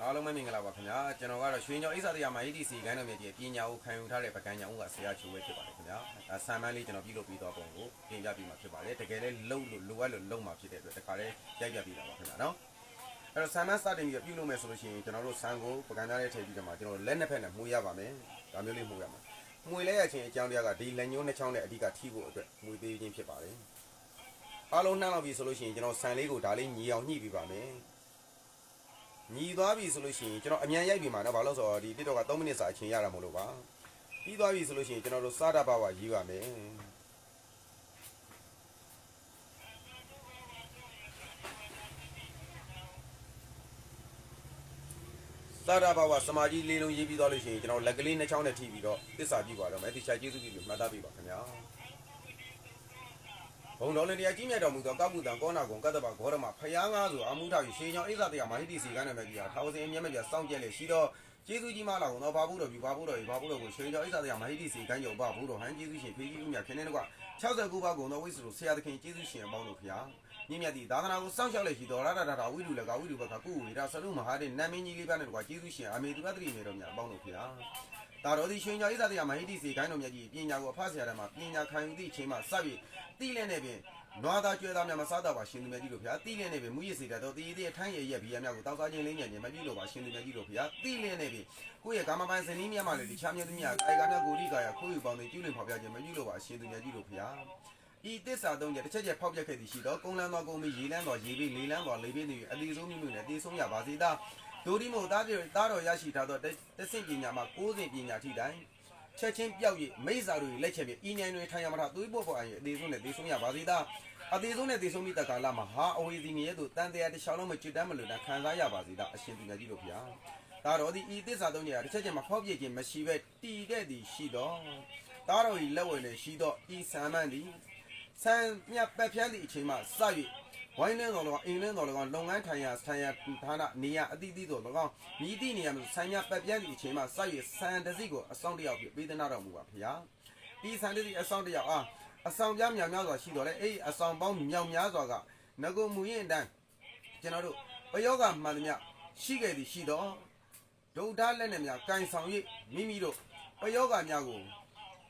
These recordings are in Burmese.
အားလုံးပဲမင်္ဂလာပါခင်ဗျာကျွန်တော်ကတော့ရွှေညောအိစာတရားမှာ ADC ခိုင်းတော်မြတ်ကြီးပညာကိုခံယူထားတဲ့ပကံညာဦးကဆရာချိုဝဲဖြစ်ပါတယ်ခင်ဗျာဒါဆံမန်းလေးကျွန်တော်ပြုလုပ်ပြီးတော့ပုံကိုပြင်ပြပြီးမှဖြစ်ပါတယ်တကယ်လည်းလုံလို့လိုအပ်လို့လုံမှာဖြစ်တဲ့အတွက်တခါလေးရိုက်ပြပြီးတာပါခင်ဗျာနော်အဲ့တော့ဆံမန်းစတင်ပြီးပြုလုပ်မယ်ဆိုလို့ရှိရင်ကျွန်တော်တို့ဆံကိုပကံညာလေးထည့်ပြီးတော့မှကျွန်တော်လက်နှစ်ဖက်နဲ့မှုရပါမယ်ဒါမျိုးလေးမှုရမှာမှုလဲရခြင်းအကြောင်းတရားကဒီလက်ညှိုးနှစ်ချောင်းနဲ့အဓိကထိဖို့အတွက်မှုသေးခြင်းဖြစ်ပါတယ်အားလုံးနှမ်းလောက်ပြီဆိုလို့ရှိရင်ကျွန်တော်ဆံလေးကိုဒါလေးညီအောင်ညှိပြီးပါမယ်ညီသွားပြီဆိုလို့ရှိရင်ကျွန်တော်အမြန်ရိုက်ပြီမှာနော်ဘာလို့ဆိုတော့ဒီ TikTok က3မိနစ်စာအချိန်ရတာမလို့ပါပြီးသွားပြီဆိုလို့ရှိရင်ကျွန်တော်တို့စားတာပါဝရေးပါမယ်စားတာပါဝစမာကြီးလေးလုံးရေးပြီးသွားလို့ရှိရင်ကျွန်တော်လက်ကလေးနှစ်ချောင်းနဲ့ထိပြီးတော့သစ္စာပြပါတော့မယ်ဒီချာကျေးဇူးပြုပြီးမှတ်သားပေးပါခင်ဗျာဘုံတော်လည်းတရားကြီးမြတ်တော်မူသောကောက်မှုတံကောနာကုံကတ္တပဂေါရမဖယားငါးဆိုအမှုထောက်ရှေးညောင်းအိဇာတရားမာဟိတိစီကန်းနယ်မဲ့ကြီးဟာထာဝစဉ်အမြတ်မြတ်စောင့်ကြက်လေရှိတော့ကျေးဇူးကြီးမလာကုန်တော့ဘာဘူးတော်ပြီဘာဘူးတော်ပြီဘာဘူးတော်ကိုရှေးညောင်းအိဇာတရားမာဟိတိစီကန်းကျော်ဘာဘူးတော်ဟန်ကျေးဇူးရှင်ဖေးကြီးဦးမြတ်ခင်းနေတော့69ပါးကုန်သောဝိသုဆရာသခင်ကျေးဇူးရှင်အပေါင်းတို့ဖျားမြင့်မြတ်သည့်သာသနာကိုစောင့်ရှောက်လေရှိတော်ရတတာဝိလူလကဝိလူဘကကုဝေဒဆလုမဟာတဲ့နာမင်းကြီးလေးပါးနဲ့တော့ကျေးဇူးရှင်အမေသူပတ္တိမေတော်မြတ်အပေါင်းတို့ဖျားတာတော်ဒီရွှေညောအိဇာတရားမာဟိတိစီကန်းတော်မြတ်ကြီးပညာကိုအဖဆရာတော်မှာပညာခံယူသည့်အချိန်မှာစပြီးတိလဲနေပင်နွားသားကျွဲသားများမစားတော့ပါရှင်သူမြတ်ကြီးတို့ဗျာတိလင်းနေပြီမူရည်စေတတ်တော့တီးတီးထိုင်းရရဲ့ဘီယာများကိုတောက်စားခြင်းလေးညံ့ညံ့မပြုလို့ပါရှင်သူမြတ်ကြီးတို့ဗျာတိလင်းနေပြီကိုယ့်ရဲ့ကာမပိုင်စနီးများမှလည်းဒီချမ်းမြတ်သူများကာယကများကိုရိကာယခိုးယူပေါင်းတွေကျူးလွန်ဖောက်ပြခြင်းမပြုလို့ပါရှင်သူမြတ်ကြီးတို့ဗျာဤတစ္ဆာသုံးချက်တစ်ချက်ချက်ဖောက်ပြခဲ့သည်ရှိတော့ကုန်းလန်းသောကုန်းပြီးရေလန်းသောရေပြီးလေလန်းသောလေပြီးသည်အလီဆုံးမျိုးနဲ့တေဆုံးရပါစေသာဒိုဒီမို့သားတော်ရရှိထားသောတဆင့်ပညာမှာ6ဆင့်ပညာထိတိုင်းချက်ချင်းပြောက်ရမိစ္ဆာတို့လက်ချက်ပြီးဤနိုင်တွင်ထိုင်ရမထသွေးပေါ်ပေါ်အရင်အသေးဆုံးနဲ့တေဆုံးရပါစေသာအသေးဆုံးနဲ့သေဆုံးမိတကာလမှာဟာအဝေစီငရဲတို့တန်တရားတစ်ချောင်းလုံးမကျွတ်တမ်းမလို့တာခံစားရပါစေတာအရှင်သူမြတ်ကြီးတို့ဗျာဒါတော်ဒီဤသစ္စာသုံးညာတစ်ချက်ချင်းမဖောက်ပြခြင်းမရှိပဲတည်ခဲ့သည်ရှိတော့ဒါတော်ဤလက်ဝဲနဲ့ရှိတော့ဤဆံမန်းသည်ဆံမြတ်ပတ်ဖြန်းသည့်အချိန်မှစ၍ဝိုင်းလင်းတော်၎င်းအိမ်လင်းတော်၎င်းလုပ်ငန်းထိုင်ရာဌာနနေရာအသီးသီးတော်၎င်းမြည်သည့်နေရာမှာဆံမြတ်ပတ်ဖြန်းသည့်အချိန်မှစ၍ဆံတစည်းကိုအဆောင်တယောက်ပြပေးသနာတော်မူပါဗျာဤဆံတစည်းအဆောင်တယောက်အားအဆောင်ပြမြောင်များစွာရှိတော်လဲအဲ့ဒီအဆောင်ပေါင်းမြောင်များစွာကငကိုမူရင်အတိုင်းကျွန်တော်တို့ပယောဂမှန်သမျှရှိခဲ့သည်ရှိတော့ဒုဒ္ဒလက်နဲ့များကန်ဆောင်၍မိမိတို့ပယောဂများကို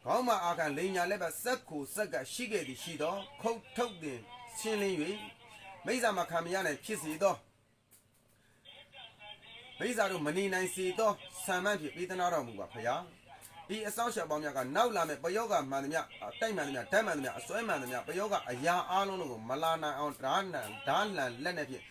ခေါင်းမအာခံလိန်ညာလက်ပဲစက်ကိုစက်ကရှိခဲ့သည်ရှိတော့ခုတ်ထုတ်တင်ရှင်းလင်း၍မိစ္ဆာမခံမရနိုင်ဖြစ်စေတော့မိစ္ဆာတို့မနေနိုင်စေတော့ဆံမန့်ဖြစ်ပေးသနာတော်မူပါဖရာဒီအဆောင်ရှောက်ပေါင်းများကနောက်လာမဲ့ပယောဂမှန်သမျှတိုက်မှန်သမျှဓာတ်မှန်သမျှအစွဲမှန်သမျှပယောဂအရာအားလုံးတို့ကိုမလာနိုင်အောင်ဓာလန်လက်နဲ့ဖြင့်